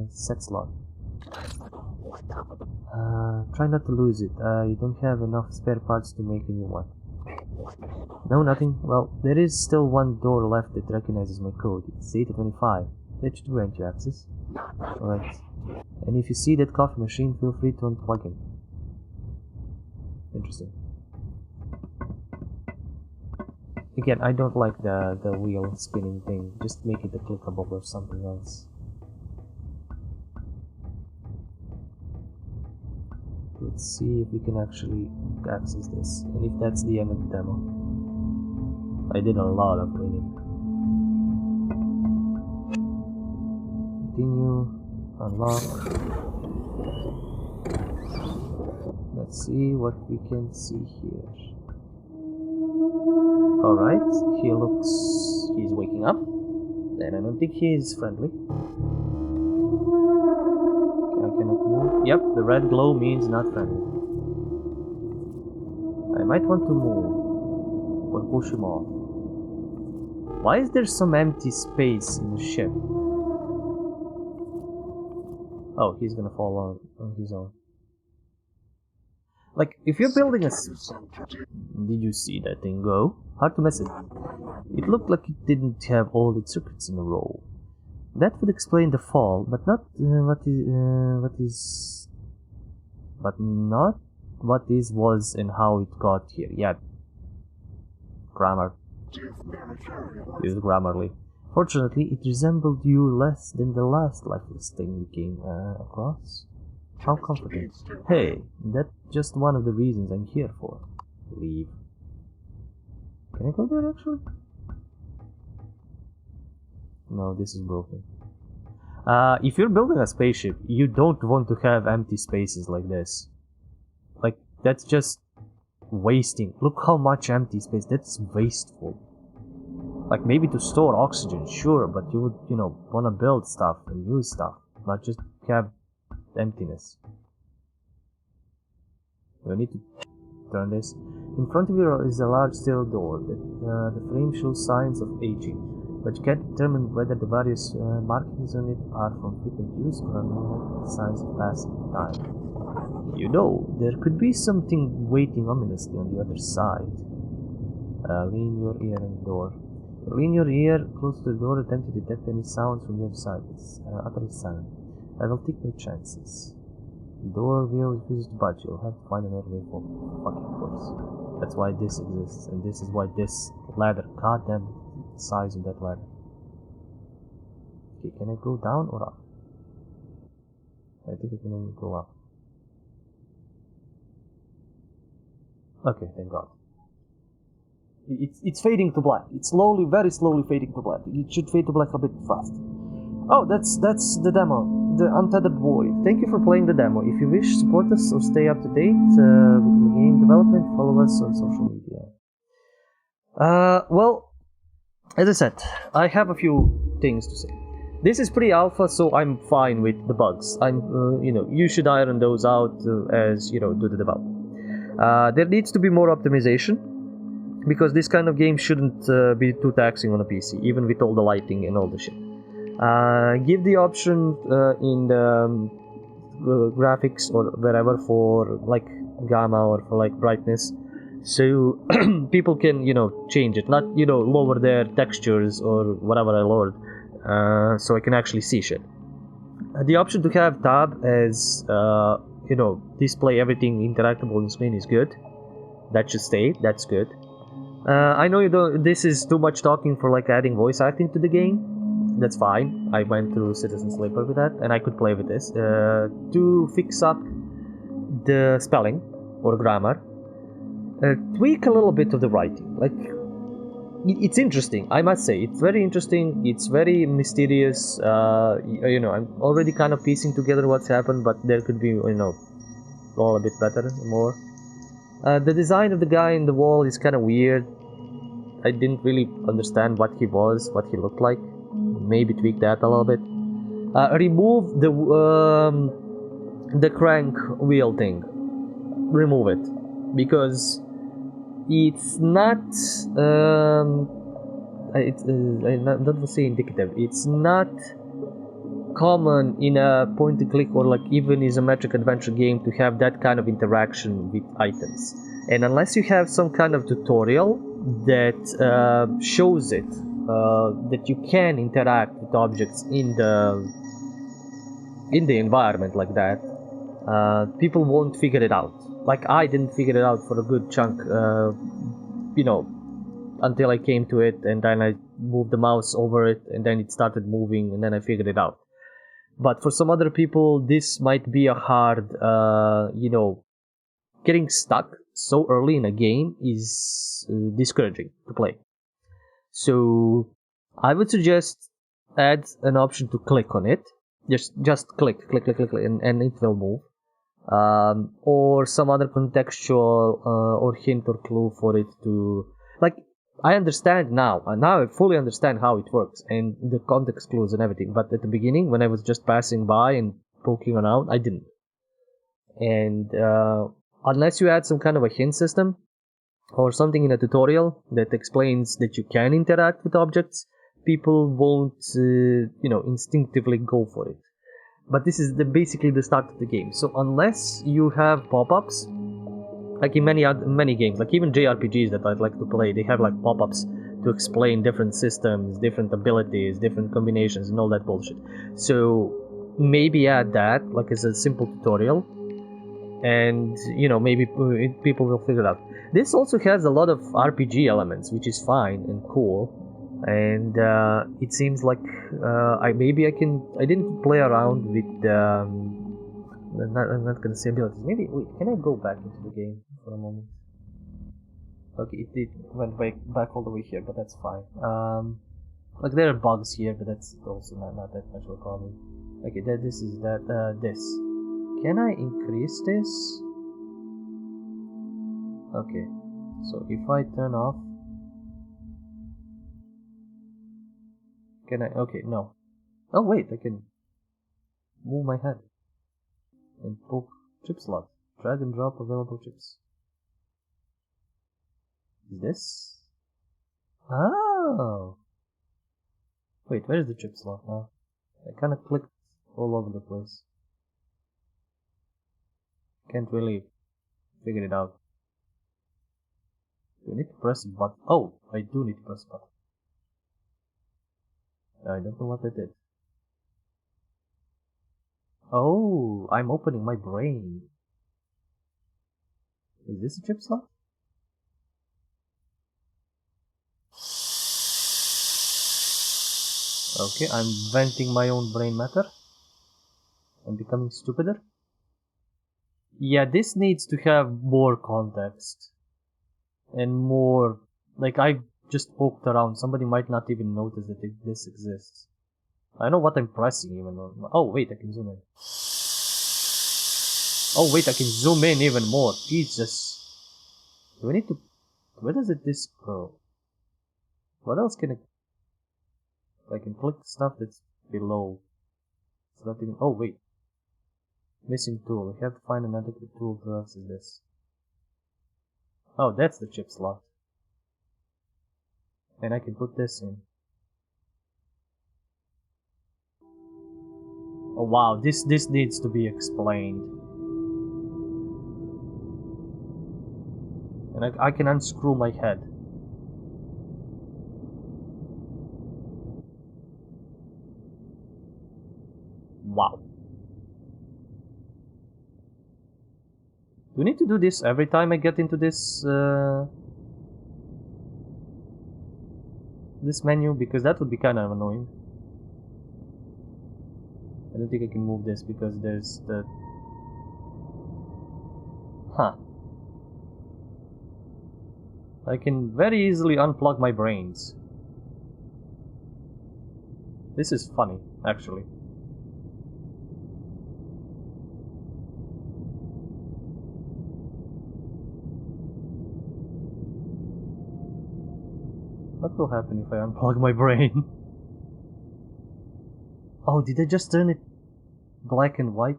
set slot. Try not to lose it. You don't have enough spare parts to make a new one. No, nothing. Well, there is still one door left that recognizes my code. It's 825. That should grant you access. Alright. And if you see that coffee machine, feel free to unplug him. Interesting. Again, I don't like the wheel spinning thing. Just make it a clickable or something else. Let's see if we can actually access this, and if that's the end of the demo. I did a lot of cleaning. Continue, unlock. Let's see what we can see here. Alright, he's waking up, and I don't think he is friendly. I cannot move. Yep, the red glow means not friendly. I might want to move or push him off. Why is there some empty space in the ship? Oh, he's gonna fall on his own. Like, if you're building a... Did you see that thing go? Hard to miss it. It looked like it didn't have all its circuits in a row. That would explain the fall, but not what was and how it got here. Yeah. Grammar. Use Grammarly. Fortunately, it resembled you less than the last lifeless thing we came across. How comforting. Hey, that's just one of the reasons I'm here for. Leave. Can I go there actually? No, this is broken. If you're building a spaceship, you don't want to have empty spaces like this. Like, that's just wasting. Look how much empty space. That's wasteful. Like, maybe to store oxygen, sure, but you would, want to build stuff and use stuff, not just have emptiness. We need to turn this. In front of you is a large steel door. The frame shows signs of aging, but you can't determine whether the various markings on it are from frequent use or normal signs of passing time. There could be something waiting ominously on the other side. Lean your ear on the door. Lean your ear close to the door, attempt to detect any sounds from the other side. It's utterly silent. I will take my chances. The door will refuse to budge. You'll have to find another way for fucking course. That's why this exists, and this is why this ladder. Goddamn the size of that ladder. Okay, can I go down or up? I think it can only go up. Okay, thank God. It's fading to black. It's slowly, very slowly fading to black. It should fade to black a bit fast. Oh, that's the demo, the Untethered Void. Thank you for playing the demo. If you wish, support us or stay up to date with the game development, follow us on social media. Well, as I said, I have a few things to say. This is pre-alpha, so I'm fine with the bugs. You should iron those out as do the development. There needs to be more optimization, because this kind of game shouldn't be too taxing on a PC, even with all the lighting and all the shit. Give the option in the graphics or wherever for like gamma or for like brightness, so people can change it, not lower their textures or whatever I lowered, so I can actually see shit. The option to have tab as display everything interactable on screen is good. That should stay. That's good. I know this is too much talking for like adding voice acting to the game. That's fine. I went through Citizen Sleeper with that, and I could play with this. To fix up the spelling or grammar, tweak a little bit of the writing. Like, it's interesting, I must say. It's very interesting. It's very mysterious. I'm already kind of piecing together what's happened, but there could be, all a bit better, more. The design of the guy in the wall is kind of weird. I didn't really understand what he was, what he looked like. Maybe tweak that a little bit. Remove the crank wheel thing. Remove it, because it's not. I'm not to say indicative. It's not common in a point-and-click or like even isometric adventure game to have that kind of interaction with items. And unless you have some kind of tutorial that shows it, that you can interact with objects in the environment like that, people won't figure it out. Like, I didn't figure it out for a good chunk, until I came to it, and then I moved the mouse over it, and then it started moving, and then I figured it out. But for some other people, this might be a hard, getting stuck so early in a game is discouraging to play. So I would suggest add an option to click on it. Just click, and it will move. Or some other contextual or hint or clue for it to, like, I understand now, and now I fully understand how it works and the context clues and everything. But at the beginning, when I was just passing by and poking around, I didn't. And unless you add some kind of a hint system or something in a tutorial that explains that you can interact with objects, people won't, instinctively go for it. But this is basically the start of the game. So unless you have pop-ups, like in many games, like even JRPGs that I'd like to play, they have like pop-ups to explain different systems, different abilities, different combinations, and all that bullshit. So maybe add that, like as a simple tutorial, and maybe people will figure it out. This also has a lot of RPG elements, which is fine and cool. And it seems like I didn't play around with I'm not gonna say abilities. Maybe, wait, can I go back into the game for a moment? Okay, it went back all the way here, but that's fine. Like, there are bugs here, but that's also not that much of a problem. Okay, this. Can I increase this? Okay, so if I turn off, can I? Okay, no. Oh wait, I can move my head and poke chip slot. Drag and drop available chips. Is this? Oh! Wait, where is the chip slot now? I kinda clicked all over the place. Can't really figure it out. Do I need to press a button? Oh, I do need to press a button. I don't know what that did. Oh, I'm opening my brain. Is this a chip slot? Okay, I'm venting my own brain matter. I'm becoming stupider. Yeah, this needs to have more context. And more... Like, I've just poked around. Somebody might not even notice that this exists. I know what I'm pressing even. Oh, wait, I can zoom in. Oh, wait, I can zoom in even more. Jesus. Do I need to... Where does this go? What else can I can click stuff that's below. It's not even... Oh, wait. Missing tool. We have to find an adequate tool to access this. Oh, that's the chip slot. And I can put this in. Oh wow, this needs to be explained. And I can unscrew my head. Wow. Do we need to do this every time I get into this this menu? Because that would be kind of annoying. I don't think I can move this because there's the... Huh. I can very easily unplug my brains. This is funny, actually. What will happen if I unplug my brain? Oh, did I just turn it black and white?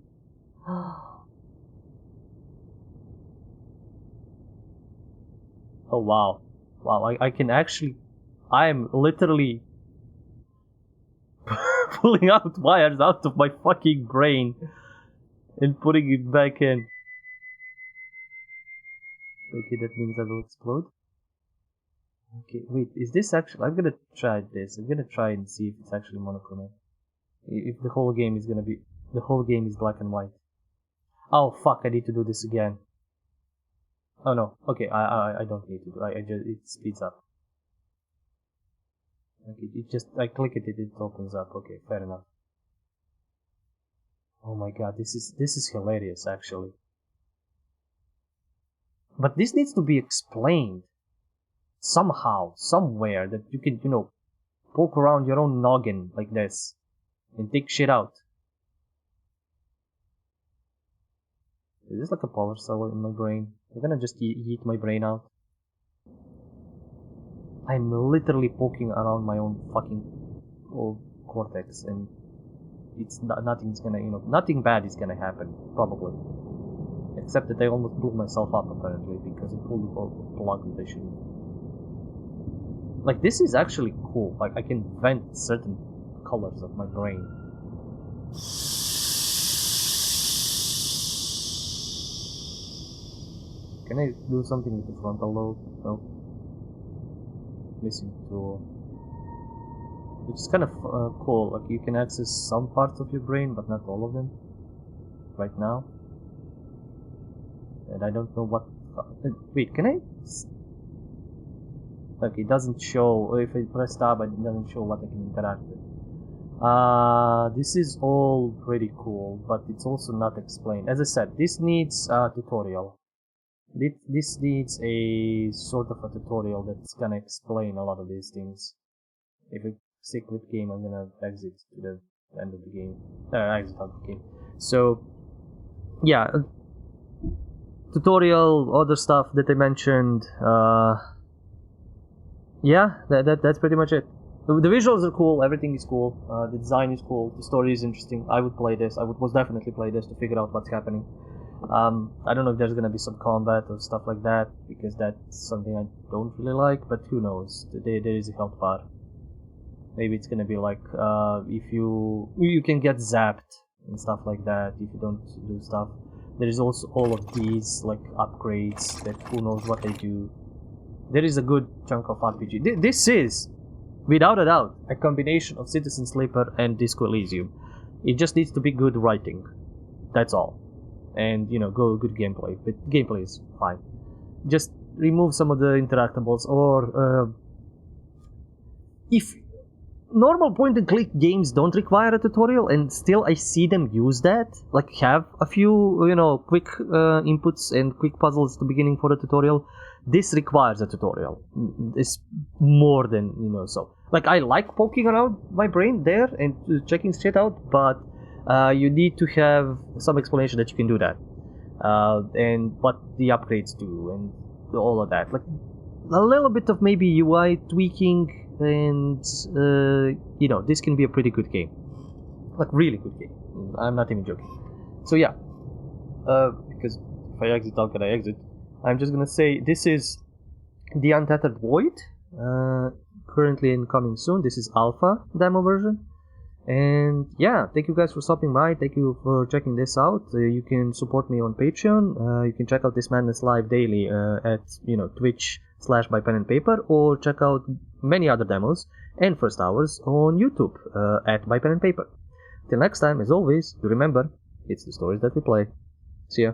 Oh wow. Wow, I can actually... I'm literally pulling out wires out of my fucking brain and putting it back in. Okay, that means I will explode. Okay, wait, is this actually... I'm gonna try this. I'm gonna try and see if it's actually monochrome. If the whole game is gonna be... The whole game is black and white. Oh fuck, I need to do this again. Oh no, okay, I don't need to do it speeds up. Okay, I click it, it opens up. Okay, fair enough. Oh my god, this is hilarious actually. But this needs to be explained. Somehow, somewhere, that you can, poke around your own noggin like this and take shit out. Is this like a power cell in my brain? I'm gonna just eat my brain out. I'm literally poking around my own fucking old cortex, and nothing's gonna, nothing bad is gonna happen, probably. Except that I almost blew myself up apparently because I pulled the plug that I shouldn't. Like, this is actually cool. Like, I can vent certain colors of my brain. Can I do something with the frontal lobe? No. Missing tool. Which is kind of cool. Like, you can access some parts of your brain, but not all of them. Right now. And I don't know what... Wait, can I... Okay, it doesn't show... If I press tab, it doesn't show what I can interact with. This is all pretty cool, but it's also not explained. As I said, this needs a tutorial. This needs a sort of a tutorial that's gonna explain a lot of these things. If I stick with game, I'm gonna exit to the end of the game. Exit out of the game. So, yeah. Tutorial, other stuff that I mentioned. Yeah, that's pretty much it. The visuals are cool, everything is cool, the design is cool, the story is interesting. I would play this, I would most definitely play this to figure out what's happening. I don't know if there's gonna be some combat or stuff like that, because that's something I don't really like, but who knows, there is a health bar. Maybe it's gonna be like, if you can get zapped and stuff like that if you don't do stuff. There is also all of these, like, upgrades that who knows what they do. There is a good chunk of RPG. This is, without a doubt, a combination of Citizen Sleeper and Disco Elysium. It just needs to be good writing. That's all. And, good gameplay. But gameplay is fine. Just remove some of the interactables, or if normal point-and-click games don't require a tutorial, and still I see them use that. Like, have a few, quick inputs and quick puzzles at the beginning for the tutorial. This requires a tutorial. It's more than, so. Like, I like poking around my brain there and checking shit out, but you need to have some explanation that you can do that. And what the upgrades do and all of that. Like, a little bit of maybe UI tweaking, and this can be a pretty good game. Like, really good game. I'm not even joking. So yeah, because if I exit, how can I exit? I'm just gonna say this is the Untethered Void, currently incoming soon. This is alpha demo version. And yeah, thank you guys for stopping by. Thank you for checking this out. You can support me on Patreon. You can check out this madness live daily at Twitch/ByPenAndPaper, or check out many other demos and first hours on YouTube at ByPenAndPaper. Till next time, as always, do remember, it's the stories that we play. See ya.